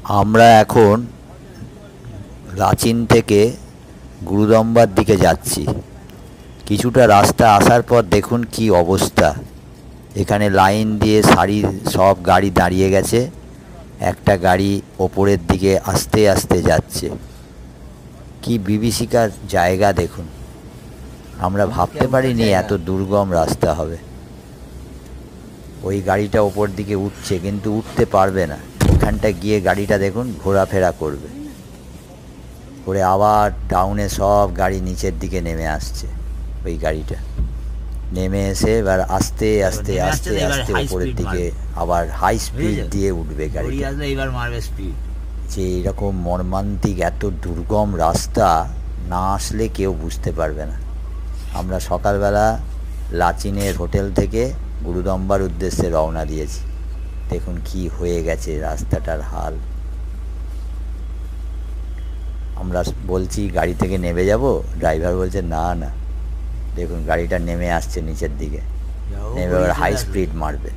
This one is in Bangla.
আমরা এখন লাচিন থেকে গুরুদম্বার দিকে যাচ্ছি। কিছুটা রাস্তা আসার পর দেখুন কি অবস্থা। এখানে লাইন দিয়ে সারি সব গাড়ি দাঁড়িয়ে গেছে। একটা গাড়ি ওপরের দিকে আস্তে আস্তে যাচ্ছে। কি বিভীষিকার জায়গা দেখুন। আমরা ভাবতে পারিনি এত দুর্গম রাস্তা হবে। ওই গাড়িটা ওপর দিকে উঠছে, কিন্তু উঠতে পারবে না। এখানটা গিয়ে গাড়িটা দেখুন ঘোরাফেরা করবে, করে আবার ডাউনে সব গাড়ি নিচের দিকে নেমে আসছে। ওই গাড়িটা নেমে এসে এবার আস্তে আস্তে আস্তে আস্তে উপরের দিকে আবার হাই স্পিড দিয়ে উঠবে গাড়িটা। যে এরকম মর্মান্তিক এত দুর্গম রাস্তা না আসলে কেউ বুঝতে পারবে না। আমরা সকালবেলা লাচিনের হোটেল থেকে গুরুদম্বার উদ্দেশ্যে রওনা দিয়েছি। দেখুন কি হয়ে গেছে রাস্তাটার হাল। আমরা বলছি গাড়ি থেকে নেমে যাব, ড্রাইভার বলছে না না। দেখুন গাড়িটা নেমে আসছে নিচের দিকে, নেমে এবার হাই স্পিড মারবে।